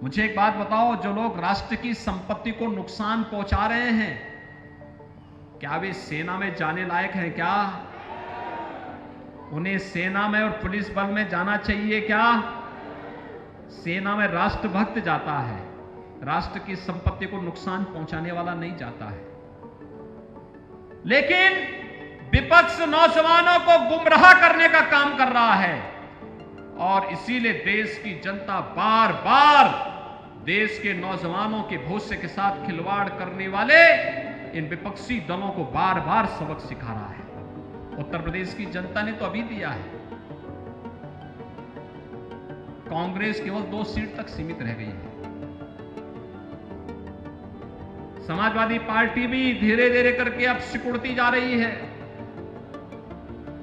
मुझे एक बात बताओ, जो लोग राष्ट्र की संपत्ति को नुकसान पहुंचा रहे हैं, क्या वे सेना में जाने लायक हैं? क्या उन्हें सेना में और पुलिस बल में जाना चाहिए? क्या सेना में राष्ट्रभक्त जाता है, राष्ट्र की संपत्ति को नुकसान पहुंचाने वाला नहीं जाता है। लेकिन विपक्ष नौजवानों को गुमराह करने का काम कर रहा है और इसीलिए देश की जनता बार बार देश के नौजवानों के भविष्य के साथ खिलवाड़ करने वाले इन विपक्षी दलों को बार बार सबक सिखा रहा है। उत्तर प्रदेश की जनता ने तो अभी दिया है, कांग्रेस केवल 2 सीट तक सीमित रह गई है। समाजवादी पार्टी भी धीरे धीरे करके अब सिकुड़ती जा रही है।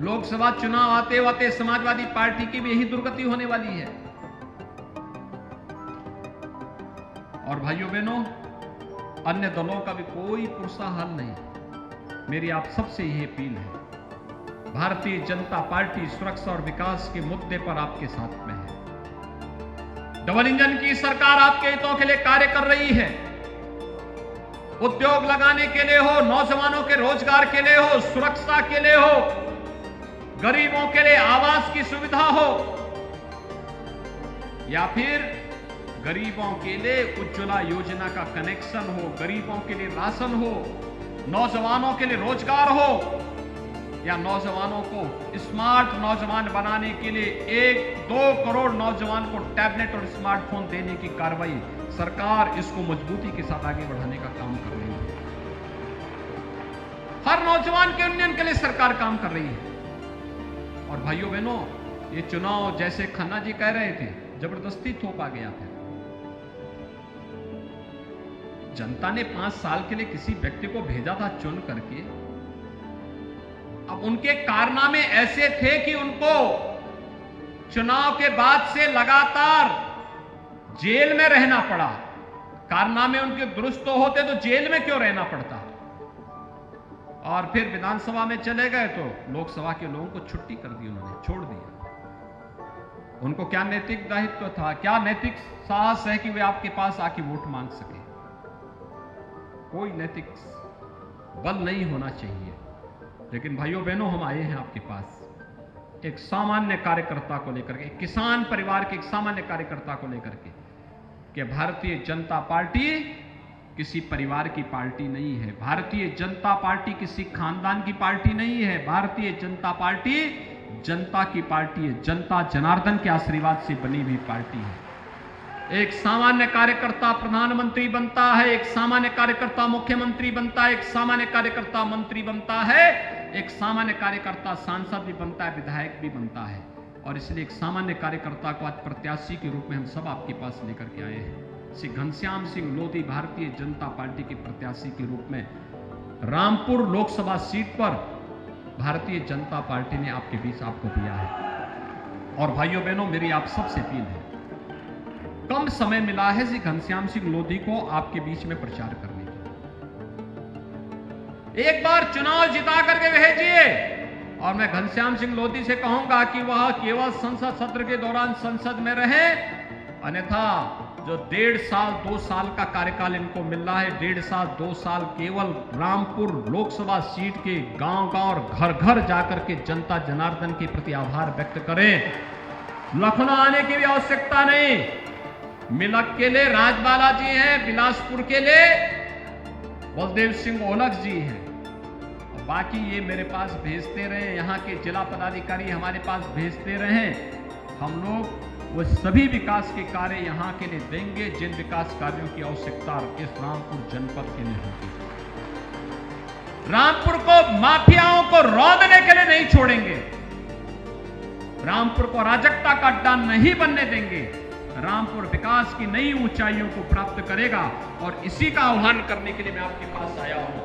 लोकसभा चुनाव आते आते समाजवादी पार्टी की भी यही दुर्गति होने वाली है। और भाइयों बहनों, अन्य दलों का भी कोई पुरसा हल नहीं। मेरी आप सबसे यही अपील है, भारतीय जनता पार्टी सुरक्षा और विकास के मुद्दे पर आपके साथ में है। डबल इंजन की सरकार आपके हितों के लिए कार्य कर रही है। उद्योग लगाने के लिए हो, नौजवानों के रोजगार के लिए हो, सुरक्षा के लिए हो, गरीबों के लिए आवास की सुविधा हो, या फिर गरीबों के लिए उज्ज्वला योजना का कनेक्शन हो, गरीबों के लिए राशन हो, नौजवानों के लिए रोजगार हो, या नौजवानों को स्मार्ट नौजवान बनाने के लिए 1-2 करोड़ नौजवान को टैबलेट और स्मार्टफोन देने की कार्रवाई सरकार इसको मजबूती के साथ आगे बढ़ाने का काम कर रही है। हर नौजवान के उन्नयन के लिए सरकार काम कर रही है। और भाइयों बहनों, ये चुनाव जैसे खन्ना जी कह रहे थे, जबरदस्ती थोपा गया था। जनता ने 5 साल के लिए किसी व्यक्ति को भेजा था चुन करके। अब उनके कारनामे ऐसे थे कि उनको चुनाव के बाद से लगातार जेल में रहना पड़ा। कारनामे उनके दुरुस्त होते तो जेल में क्यों रहना पड़ता? और फिर विधानसभा में चले गए तो लोकसभा के लोगों को छुट्टी कर दी, उन्होंने छोड़ दिया। उनको क्या नैतिक दायित्व था, क्या नैतिक साहस है कि वे आपके पास आके वोट मांग सके? कोई नैतिक बल नहीं होना चाहिए। लेकिन भाइयों बहनों, हम आए हैं आपके पास एक सामान्य कार्यकर्ता को लेकर के, एक किसान परिवार के एक सामान्य कार्यकर्ता को लेकर के, कि भारतीय जनता पार्टी किसी परिवार की पार्टी नहीं है। भारतीय जनता पार्टी किसी खानदान की पार्टी नहीं है। भारतीय जनता पार्टी जनता की पार्टी है। जनता जनार्दन के आशीर्वाद से बनी हुई पार्टी है। एक सामान्य कार्यकर्ता प्रधानमंत्री बनता है, एक सामान्य कार्यकर्ता मुख्यमंत्री बनता है, एक सामान्य कार्यकर्ता मंत्री बनता है, एक सामान्य कार्यकर्ता सांसद भी बनता है, विधायक भी बनता है। और इसलिए एक सामान्य कार्यकर्ता को आज प्रत्याशी के रूप में हम सब आपके पास लेकर के आए हैं। श्री घनश्याम सिंह लोधी भारतीय जनता पार्टी के प्रत्याशी के रूप में रामपुर लोकसभा सीट पर भारतीय जनता पार्टी ने आपके बीच आपको दिया है। और भाइयों बहनों, मेरी आप सबसे अपील है, कम समय मिला है श्री घनश्याम सिंह लोधी को आपके बीच में प्रचार करने की। एक बार चुनाव जिता करके भेजिए। और मैं घनश्याम सिंह लोधी से कहूंगा कि वह केवल संसद सत्र के दौरान संसद में रहे, अन्यथा जो 1.5 साल 2 साल का कार्यकाल इनको मिल रहा है, 1.5 साल 2 साल केवल रामपुर लोकसभा सीट के गांव-गांव और घर-घर जाकर के जनता जनार्दन के प्रति आभार व्यक्त करें। लखनऊ आने की भी आवश्यकता नहीं। मिलक के लिए राजबाला जी हैं, बिलासपुर के लिए बलदेव सिंह ओलख जी हैं, और बाकी ये मेरे पास भेजते रहे, यहाँ के जिला पदाधिकारी हमारे पास भेजते रहे। हम लोग वो सभी विकास के कार्य यहाँ के लिए देंगे जिन विकास कार्यों की आवश्यकता इस रामपुर जनपद के लिए होगी। रामपुर को माफियाओं को रौंदने के लिए नहीं छोड़ेंगे। रामपुर को अराजकता का अड्डा नहीं बनने देंगे। रामपुर विकास की नई ऊंचाइयों को प्राप्त करेगा और इसी का आह्वान करने के लिए मैं आपके पास आया हूं।